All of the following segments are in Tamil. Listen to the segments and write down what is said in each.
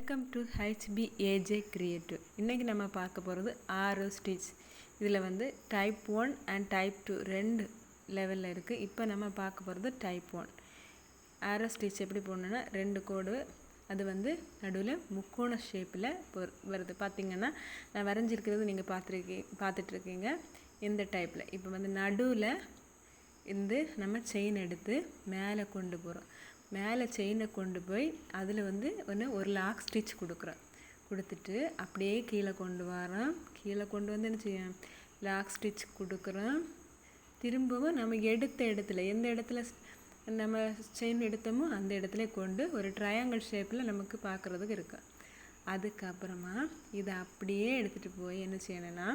Welcome to HBAJ creative. இன்றைக்கி நம்ம பார்க்க போகிறது 6 ஸ்டிச். இதில் வந்து டைப் 1 அண்ட் டைப் 2 ரெண்டு லெவலில் இருக்குது. இப்போ நம்ம பார்க்க போகிறது டைப் 1. 6 ஸ்டிச் எப்படி போடணுன்னா, 2 கோடு, அது வந்து நடுவில் முக்கோண ஷேப்பில் வருது. பார்த்திங்கன்னா நான் வரைஞ்சிருக்கிறது நீங்கள் பார்த்துட்ருக்கீங்க இந்த டைப்பில். இப்போ வந்து நடுவில் இருந்து நம்ம செயின் எடுத்து மேலே கொண்டு போகிறோம். மேலே செயினை கொண்டு போய் அதில் வந்து ஒரு லாக் ஸ்டிச் கொடுத்துட்டு அப்படியே கீழே கொண்டு வரோம். கீழே கொண்டு வந்து என்ன செய்யும், லாக் ஸ்டிச் கொடுக்குறோம். திரும்பவும் நம்ம எடுத்த இடத்துல எந்த இடத்துல நம்ம செயின் எடுத்தோமோ அந்த இடத்துல கொண்டு ஒரு ட்ரையாங்கிள் ஷேப்பில் நமக்கு பார்க்குறதுக்கு இருக்கு. அதுக்கப்புறமா இதை அப்படியே எடுத்துகிட்டு போய் என்ன செய்யணும்னா,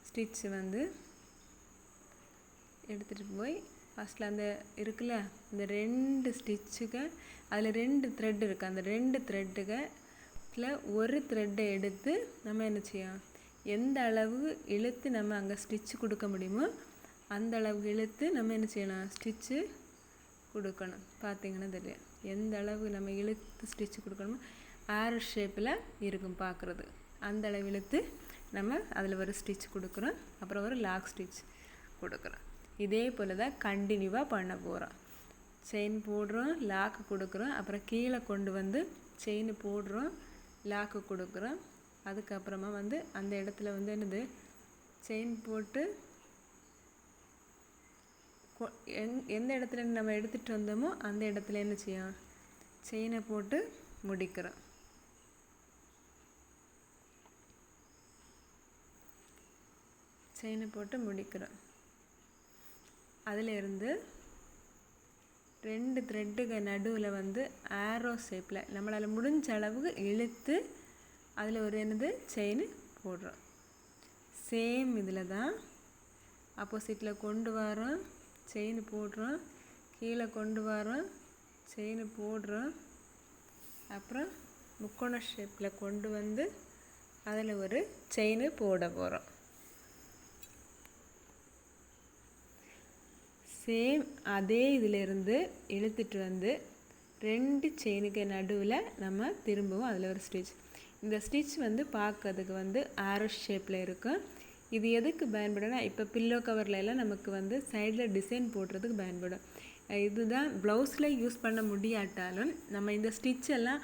ஸ்டிச்சு வந்து எடுத்துகிட்டு போய் ஃபஸ்ட்டில் அந்த இருக்குல்ல, இந்த 2 ஸ்டிச்சுக்கு அதில் 2 த்ரெட் இருக்குது. அந்த 2 த்ரெட்டுகளில் ஒரு த்ரெட்டை எடுத்து நம்ம என்ன செய்யணும், எந்த அளவு இழுத்து நம்ம அங்கே ஸ்டிச்சு கொடுக்க முடியுமோ அந்த அளவு இழுத்து நம்ம என்ன செய்யணும், ஸ்டிச்சு கொடுக்கணும். பார்த்திங்கன்னா தெரியும் எந்த அளவு நம்ம இழுத்து ஸ்டிச்சு கொடுக்கணுமோ ஆரோ ஷேப்பில் இருக்கும் பார்க்குறது. அந்த அளவு இழுத்து நம்ம அதில் ஒரு ஸ்டிச் கொடுக்குறோம். அப்புறம் ஒரு லாக் ஸ்டிச் கொடுக்குறோம். இதே போல் தான் கண்டினியூவாக பண்ண போகிறோம். செயின் போடுறோம், லாக்கு கொடுக்குறோம், அப்புறம் கீழே கொண்டு வந்து செயின் போடுறோம், லாக்கு கொடுக்குறோம். அதுக்கப்புறமா வந்து அந்த இடத்துல வந்து என்னது, செயின் போட்டு எந்த இடத்துல நம்ம எடுத்துகிட்டு வந்தோமோ அந்த இடத்துல என்ன செய்யும், செயினை போட்டு முடிக்கிறோம். செயினை போட்டு முடிக்கிறோம். அதிலிருந்து 2 த்ரெட்டுக்கு நடுவில் வந்து ஆரோ ஷேப்பில் நம்மளால் முடிஞ்ச அளவுக்கு இழுத்து அதில் ஒரு என்னது செயின் போடுறோம். சேம் இதில் தான் ஆப்போசிட்டில் கொண்டு வரோம், செயின் போடுறோம், கீழே கொண்டு வரோம், செயின் போடுறோம், அப்புறம் முக்கோண ஷேப்பில் கொண்டு வந்து அதில் ஒரு செயின் போட போகிறோம். சேம் அதே இதிலிருந்து இழுத்துட்டு வந்து 2 செயினுக்கு நடுவில் நம்ம திரும்பவும் அதில் ஒரு ஸ்டிச். இந்த ஸ்டிச் வந்து பார்க்கறதுக்கு வந்து ஆரோ ஷேப்பில் இருக்கும். இது எதுக்கு பயன்படும்னா, இப்போ பில்லோ கவரில் எல்லாம் நமக்கு வந்து சைடில் டிசைன் போடுறதுக்கு பயன்படும். இதுதான் ப்ளவுஸில் யூஸ் பண்ண முடியாட்டாலும் நம்ம இந்த ஸ்டிச்செல்லாம்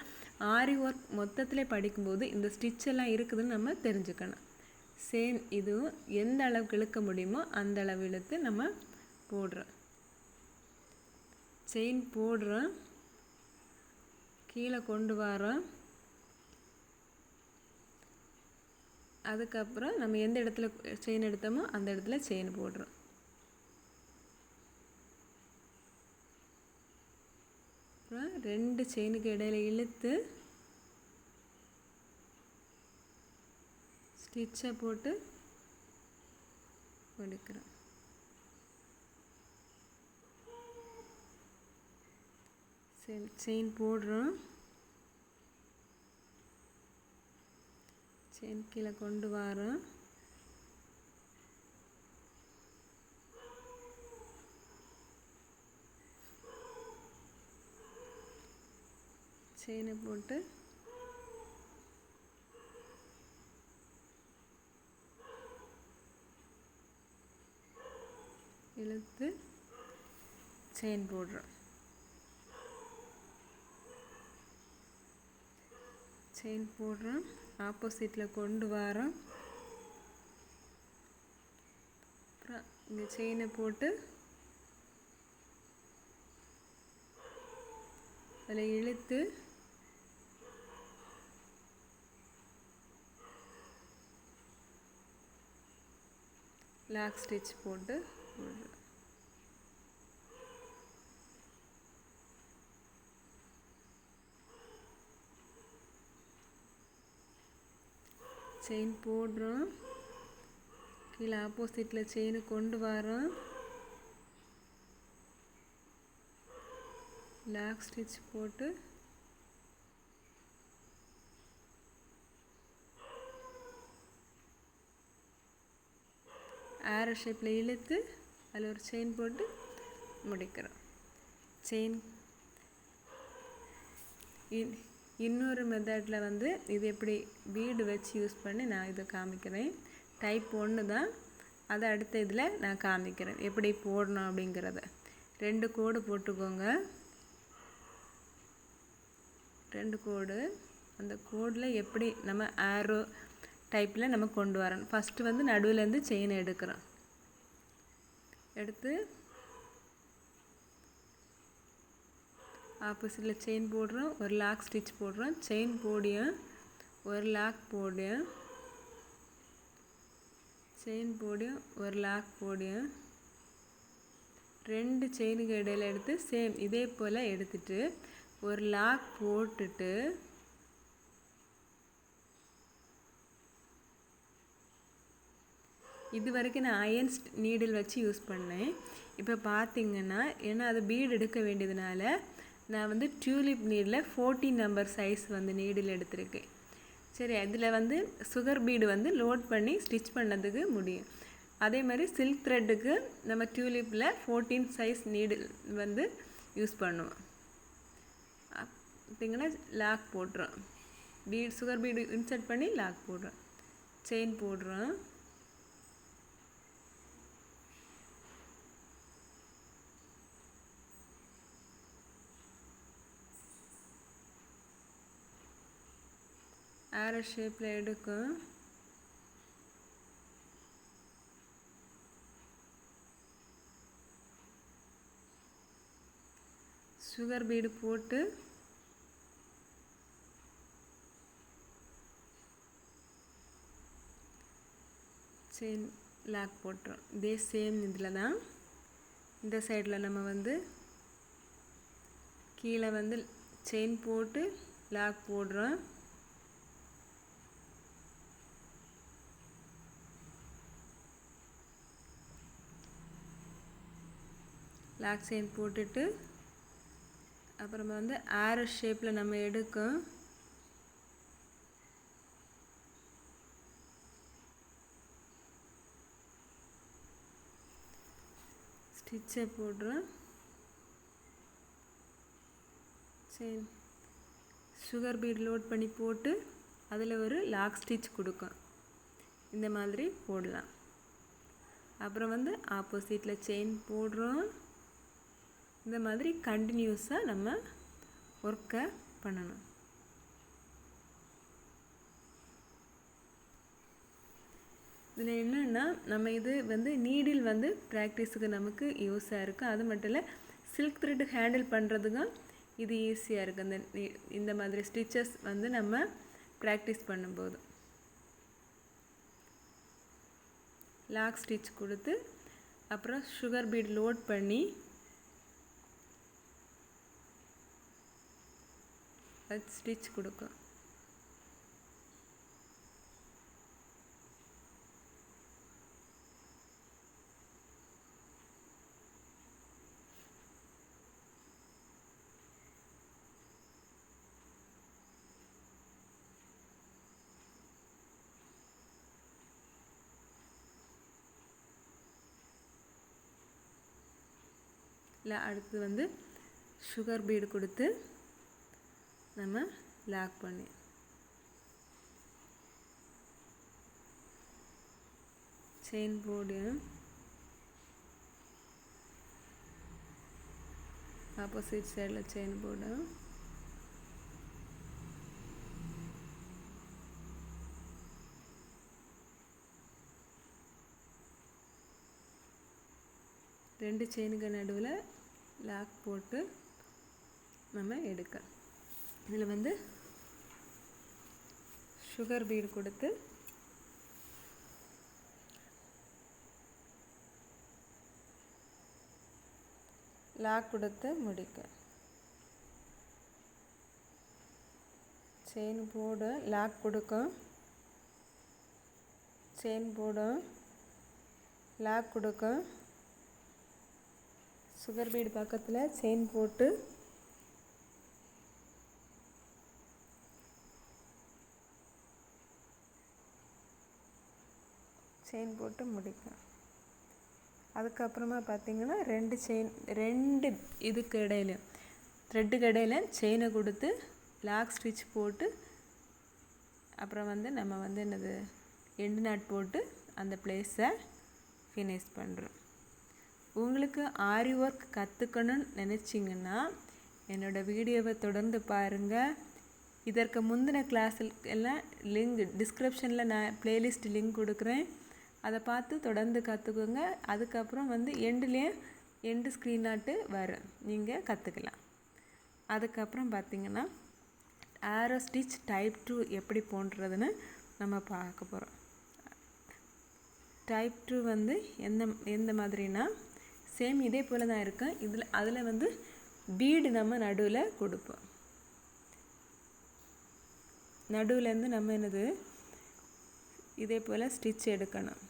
ஆரி ஒர்க் மொத்தத்தில் படிக்கும்போது இந்த ஸ்டிச்செல்லாம் இருக்குதுன்னு நம்ம தெரிஞ்சுக்கணும். சேம் இதுவும் எந்த அளவுக்கு இழுக்க முடியுமோ அந்த அளவு இழுத்து நம்ம போடுறோம். செயின் போடுறோம், கீழே கொண்டு வரோம். அதுக்கப்புறம் நம்ம எந்த இடத்துல செயின் எடுத்தோமோ அந்த இடத்துல செயின் போடுறோம். அப்புறம் 2 செயினுக்கு இடையில இழுத்து ஸ்டிச்சை போட்டு எடுக்கிறோம். செயின் போடுறோம், செயின் கீழே கொண்டு வரோம், செயினை போட்டு இழுத்து செயின் போடுறோம். செயின் போடுறோம், ஆப்போசிட்டில் கொண்டு வரோம், அப்புறம் இந்த செயினை போட்டு அதில் இழுத்து லாக் ஸ்டிச் போட்டு போடுறோம். செயின் போடுறோம், கீழே ஆப்போசிட்டில் செயினை கொண்டு வரோம், லாக் ஸ்டிச் போட்டு ஆரோ ஷேப்பில் இழுத்து அதில் ஒரு செயின் போட்டு முடிக்கிறோம். செயின் இன்னொரு மெத்தடில் வந்து இது எப்படி பீடு வச்சு யூஸ் பண்ணி நான் இதை காமிக்கிறேன். டைப் 1 தான், அதை அடுத்த இதில் நான் காமிக்கிறேன் எப்படி போடணும் அப்படிங்கிறத. 2 கோடு போட்டுக்கோங்க, 2 கோடு. அந்த கோடில் எப்படி நம்ம ஆரோ டைப்பில் நம்ம கொண்டு வரணும். ஃபஸ்ட்டு வந்து நடுவிலேருந்து செயின் எடுக்கிறோம், எடுத்து ஆப்போசிட்டில் செயின் போடுறோம், ஒரு லாக் ஸ்டிச் போடுறோம், செயின் போடியும் ஒரு லாக் போடியும், செயின் போடியும் ஒரு லாக் போடியும், 2 செயினுக்கு இடையில் எடுத்து சேம் இதே போல் எடுத்துட்டு ஒரு லாக் போட்டுட்டு இது வரைக்கும் நான் அயன் நீடில் வச்சு யூஸ் பண்ணேன். இப்போ பார்த்தீங்கன்னா ஏன்னா அது பீடு எடுக்க வேண்டியதுனால நான் வந்து டியூலிப் நீடில் 14 நம்பர் சைஸ் வந்து நீடில் எடுத்திருக்கேன். சரி, அதில் வந்து சுகர் பீடு வந்து லோட் பண்ணி ஸ்டிச் பண்ணதுக்கு முடியும். அதே மாதிரி சில்க் த்ரெட்டுக்கு நம்ம டியூலிப்பில் 14 சைஸ் நீடில் வந்து யூஸ் பண்ணுவோம். பார்த்திங்கன்னா லாக் போடுறோம், பீட் சுகர் பீடு இன்சர்ட் பண்ணி லாக் போடுறோம், செயின் போடுறோம், ஆரோ ஷேப்பில் எடுக்கும், சுகர் பீடு போட்டு செயின் லாக் போட்டுரும். இதே சேம் இதில் தான் இந்த சைடில் நம்ம வந்து கீழே வந்து செயின் போட்டு லாக் போடுறோம், லாக் செயின் போட்டுட்டு அப்புறமா வந்து ஆரோ ஷேப்பில் நம்ம எடுக்கும், ஸ்டிச்சை போடுறோம், செயின் சுகர் பீட் லோட் பண்ணி போட்டு அதில் ஒரு லாக் ஸ்டிச் கொடுக்கும். இந்த மாதிரி போடலாம். அப்புறம் வந்து ஆப்போசிட்டில் செயின் போடுறோம். இந்த மாதிரி கண்டினியூஸாக நம்ம ஒர்க்கை பண்ணணும். இதில் என்னென்னா நம்ம இது வந்து நீடில் வந்து ப்ராக்டிஸுக்கு நமக்கு யூஸாக இருக்குது. அது மட்டும் இல்லை, சில்க் த்ரெட் ஹேண்டில் பண்ணுறதுக்கும் இது ஈஸியாக இருக்குது. இந்த மாதிரி ஸ்டிச்சஸ் வந்து நம்ம ப்ராக்டிஸ் பண்ணும்போது லாக் ஸ்டிச் கொடுத்து அப்புறம் சுகர் பீட் லோட் பண்ணி ஸ்டிச் கொடுக்கும். இல்லை, அடுத்து வந்து சுகர் பீடு கொடுத்து நம்ம லாக் பண்ணி செயின் போடு, ஆப்போசிட் சைடில் செயின் போடு, ரெண்டு செயினுக்கு நடுவில் லாக் போட்டு நம்ம எடுக்க. இதில் வந்து சுகர் பீடு கொடுத்து லாக் கொடுத்து முடிக்க. செயின் போடு, லாக் கொடுக்கும், செயின் போடும், லாக் கொடுக்கும், சுகர் பீடு பக்கத்தில் செயின் போட்டு செயின் போட்டு முடிக்கும். அதுக்கப்புறமா பார்த்திங்கன்னா ரெண்டு இதுக்கு இடையில த்ரெட்டுக்கு இடையில செயினை கொடுத்து லாக் ஸ்டிச் போட்டு அப்புறம் வந்து நம்ம வந்து என்னது எண்டு நாட் போட்டு அந்த பிளேஸை ஃபினிஷ் பண்ணுறோம். உங்களுக்கு ஆரி ஒர்க் கற்றுக்கணும்னு நினச்சிங்கன்னா என்னோடய வீடியோவை தொடர்ந்து பாருங்கள். இதற்கு முந்தின கிளாஸில் எல்லாம் லிங்க் டிஸ்கிரிப்ஷனில் நான் ப்ளேலிஸ்ட் லிங்க் கொடுக்குறேன். அதை பார்த்து தொடர்ந்து கற்றுக்கோங்க. அதுக்கப்புறம் வந்து எண்டு ஸ்க்ரீன் நாட்டு வரும், நீங்கள் கற்றுக்கலாம். அதுக்கப்புறம் பார்த்திங்கன்னா ஆரோ ஸ்டிச் டைப் 2 எப்படி போடுறதுன்னு நம்ம பார்க்க போகிறோம். டைப் 2 வந்து எந்த மாதிரினா சேம் இதே போல் தான் இருக்கும். அதில் வந்து பீடு நம்ம நடுவில் கொடுப்போம். நடுவிலேருந்து நம்ம என்னது இதே போல் ஸ்டிச் எடுக்கணும்.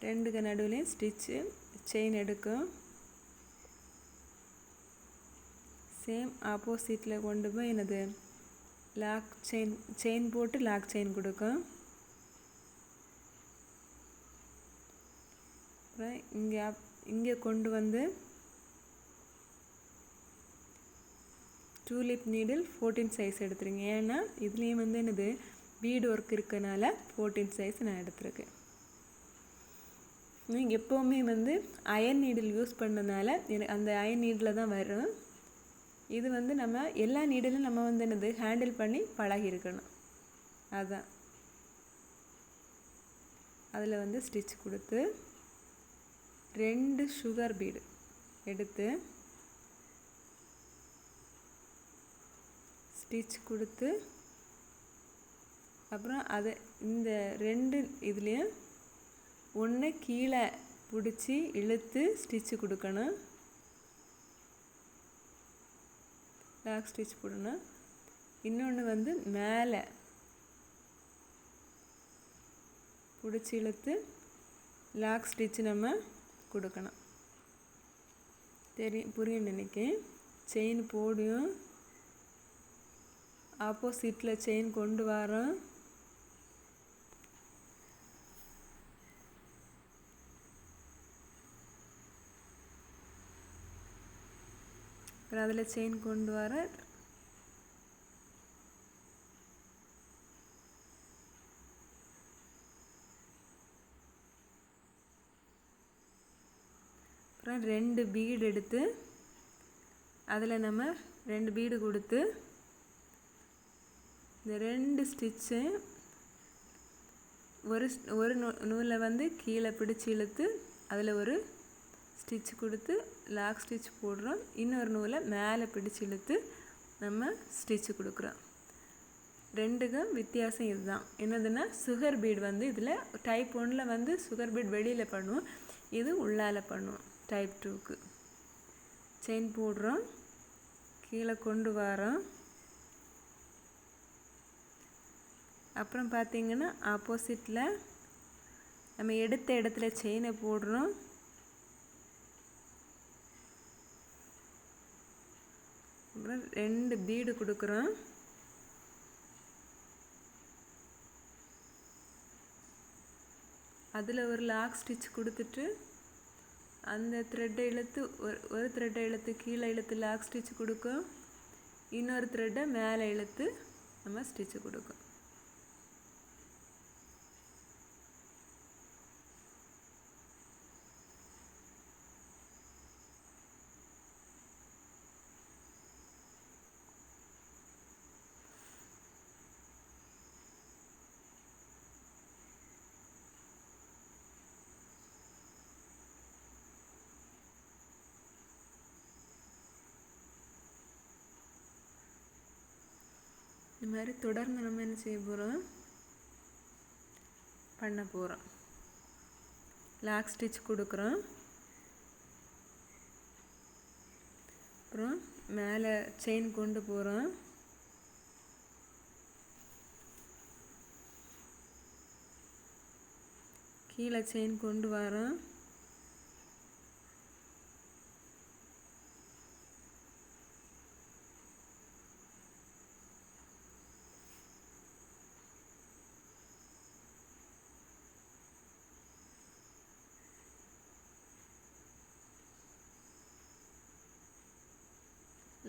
ரெண்டுக்கு நடுவுலையும் ஸ்டிச்சு செயின் எடுக்கும். சேம் ஆப்போசிட்டில் கொண்டு போய் என்னது லாக் செயின் போட்டு லாக் செயின் கொடுக்கும். அப்புறம் இங்கே கொண்டு வந்து டூலிப் நீடில் 14 சைஸ் எடுத்துருங்க. ஏன்னா இதுலேயும் வந்து என்னது பீடு ஒர்க் இருக்கனால 14 சைஸ் நான் எடுத்துருக்கேன். நீங்கள் எப்போவுமே வந்து அயன் நீடில் யூஸ் பண்ணனால அந்த அயன் நீடில் தான் வரும். இது வந்து நம்ம எல்லா நீடிலும் நம்ம வந்து என்னது ஹேண்டில் பண்ணி பழகிருக்கணும். அதுதான் அதில் வந்து ஸ்டிச் கொடுத்து 2 சுகர் பீடு எடுத்து ஸ்டிச் கொடுத்து அப்புறம் அதை இந்த 2 இதுலேயும் ஒன்று கீழே பிடிச்சி இழுத்து ஸ்டிச்சு கொடுக்கணும். லாக் ஸ்டிச் போடணும். இன்னொன்று வந்து மேலே பிடிச்சி இழுத்து லாக் ஸ்டிச் நம்ம கொடுக்கணும். புரியும் நினைக்கிறேன். செயின் போடும், ஆப்போசிட்டில் செயின் கொண்டு வரோம். அப்புறம் அதில் செயின் கொண்டு வர அப்புறம் 2 பீடு எடுத்து அதில் நம்ம 2 பீடு கொடுத்து இந்த 2 ஸ்டிச்சு ஒரு நூலை வந்து கீழே பிடிச்சி இழுத்து அதில் ஒரு ஸ்டிச் கொடுத்து லாக் ஸ்டிச் போடுறோம். இன்னொரு நூலை மேலே பிடிச்சி இழுத்து நம்ம ஸ்டிச்சு கொடுக்குறோம். ரெண்டுக்கும் வித்தியாசம் இதுதான். என்னதுன்னா சுகர் பீட் வந்து இதில் டைப் 1 வந்து சுகர் பீட் வெளியில் பண்ணுவோம், இது உள்ளால் பண்ணுவோம். டைப் 2க்கு செயின் போடுறோம், கீழே கொண்டு வரோம். அப்புறம் பார்த்திங்கன்னா ஆப்போசிட்டில் நம்ம எடுத்த இடத்துல செயினை போடுறோம். அப்புறம் 2 பீடு கொடுக்குறோம். அதில் ஒரு லாக் ஸ்டிச் கொடுத்துட்டு அந்த த்ரெட்டை இழுத்து ஒரு த்ரெட்டை இழுத்து கீழே இழுத்து லாக் ஸ்டிச் கொடுக்கும். இன்னொரு த்ரெட்டை மேலே இழுத்து நம்ம ஸ்டிச்சு கொடுக்கும். இந்த மாதிரி தொடர்ந்து நம்ம என்ன செய்ய போகிறோம், பண்ண போகிறோம். லாக் ஸ்டிச் கொடுக்குறோம். அப்புறம் மேலே செயின் கொண்டு போகிறோம். கீழே செயின் கொண்டு வரோம்.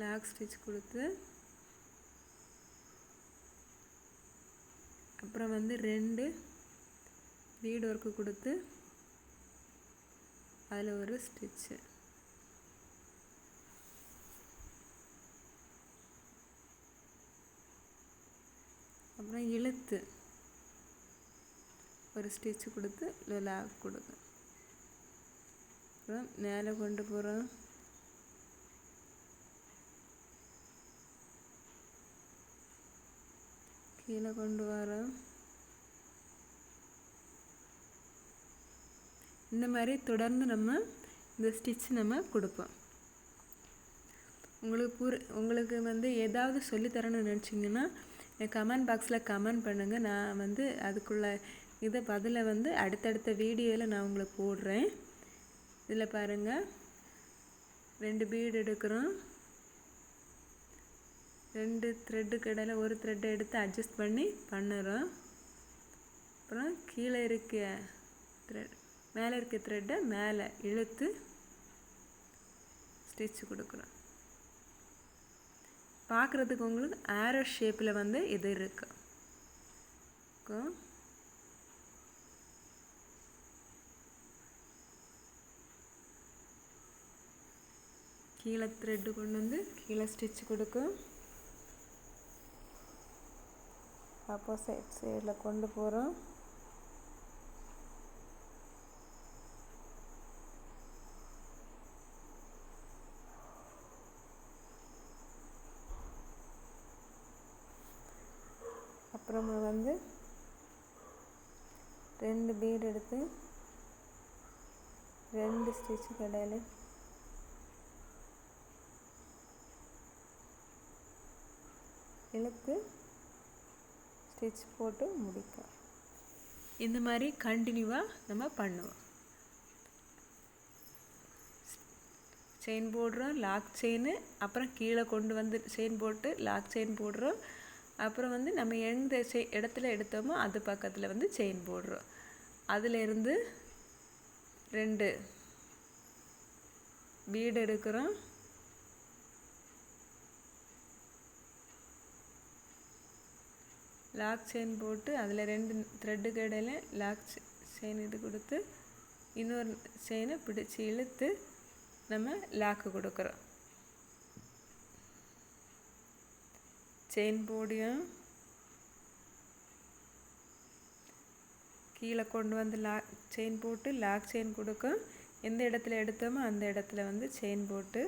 லாக் ஸ்டிச் கொடுத்து அப்புறம் வந்து 2 பீட் ஒர்க்கு கொடுத்து அதில் ஒரு ஸ்டிச்சு, அப்புறம் இழுத்து ஒரு ஸ்டிச்சு கொடுத்து லாக் கொடுங்க. அப்புறம் மேலே கொண்டு போகிறோம். கீழே கொண்டு வரோம். இந்த மாதிரி தொடர்ந்து நம்ம இந்த ஸ்டிச் நம்ம கொடுப்போம். உங்களுக்கு வந்து ஏதாவது சொல்லித்தரணும்னு நினச்சிங்கன்னா கமெண்ட் பாக்ஸில் கமெண்ட் பண்ணுங்கள். நான் வந்து அதுக்குள்ள இதை பதிலை வந்து அடுத்தடுத்த வீடியோவில் நான் உங்களுக்கு போடுறேன். இதில் பாருங்கள், 2 பீடு எடுக்கிறோம். 2 த்ரெட்டுக்கு இடையில ஒரு த்ரெட்டை எடுத்து அட்ஜஸ்ட் பண்ணி பண்ணுறோம். அப்புறம் கீழே இருக்க த்ரெட் மேலே இருக்க த்ரெட்டை மேலே இழுத்து ஸ்டிச் கொடுக்குறோம். பார்க்குறதுக்கு உங்களுக்கு ஆரோ ஷேப்பில் வந்து இது இருக்கும். கீழே த்ரெட்டு கொண்டு வந்து கீழே ஸ்டிச் கொடுக்கும். ஆப்போசிட் சைடில் கொண்டு போகிறோம். அப்புறமா வந்து 2 பீட் எடுத்து 2 ஸ்டிச்சு இடையில இழுத்து ஸ்டிச் போட்டு முடிக்கும். இந்த மாதிரி கண்டினியூவாக நம்ம பண்ணுவோம். செயின் போடுறோம், லாக் செயின், அப்புறம் கீழே கொண்டு வந்து செயின் போட்டு லாக் செயின் போடுறோம். அப்புறம் வந்து நம்ம எந்த இடத்துல எடுத்தோமோ அது பக்கத்தில் வந்து செயின் போடுறோம். அதிலேருந்து 2 பீடு எடுக்கிறோம். லாக் செயின் போட்டு அதில் 2 த்ரெட்டுக்கு இடையில லாக் செயின் இது கொடுத்து இன்னொரு செயினை பிடிச்சி இழுத்து நம்ம லாக்கு கொடுக்குறோம். செயின் போடியும் கீழே கொண்டு வந்து செயின் போட்டு லாக் செயின் கொடுக்கும். எந்த இடத்துல எடுத்தோமோ அந்த இடத்துல வந்து செயின் போட்டு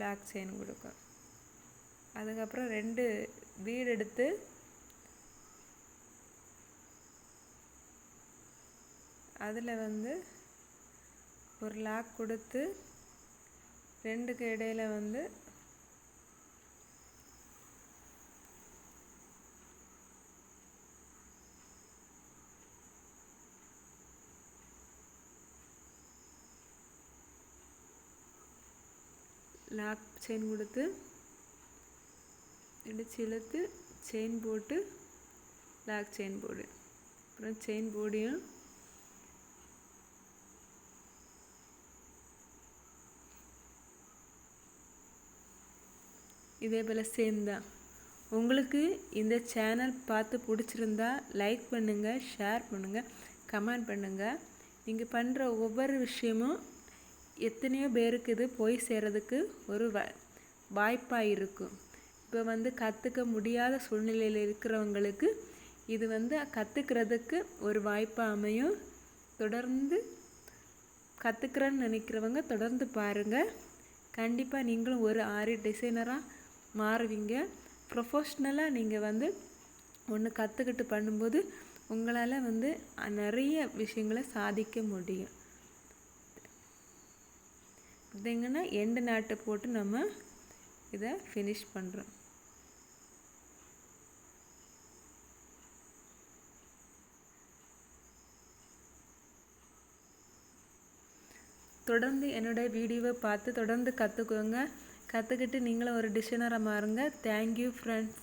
லாக் செயின் கொடுக்கும். அதுக்கப்புறம் 2 பீடு எடுத்து அதில் வந்து ஒரு லாக் கொடுத்து 2க்கு இடையில வந்து லாக் செயின் கொடுத்து இடிச்சு இழுத்து செயின் போட்டு லாக் செயின் போடு. அப்புறம் செயின் போடியும் இதே போல் சேம் தான். உங்களுக்கு இந்த சேனல் பார்த்து பிடிச்சிருந்தா லைக் பண்ணுங்கள், ஷேர் பண்ணுங்கள், கமெண்ட் பண்ணுங்கள். நீங்கள் பண்ணுற ஒவ்வொரு விஷயமும் எத்தனையோ பேருக்கு இது போய் சேர்றதுக்கு ஒரு வாய்ப்பாக இருக்கும். இப்போ வந்து கற்றுக்க முடியாத சூழ்நிலையில் இருக்கிறவங்களுக்கு இது வந்து கற்றுக்கிறதுக்கு ஒரு வாய்ப்பாக அமையும். தொடர்ந்து கற்றுக்கிறேன்னு நினைக்கிறவங்க தொடர்ந்து பாருங்கள். கண்டிப்பாக நீங்களும் ஒரு ஆரி டிசைனராக மாறுவீங்க. ப்ரொஃபஷ்னலாக நீங்கள் வந்து ஒன்று கற்றுக்கிட்டு பண்ணும்போது உங்களால் வந்து நிறைய விஷயங்களை சாதிக்க முடியும். பார்த்தீங்கன்னா எண்டு நாட்டை போட்டு நம்ம இதை ஃபினிஷ் பண்ணுறோம். தொடர்ந்து என்னோடய வீடியோவை பார்த்து தொடர்ந்து கற்றுக்கோங்க. கற்றுக்கிட்டு நீங்களும் ஒரு டிசைனராக மாறுங்க. Thank you friends.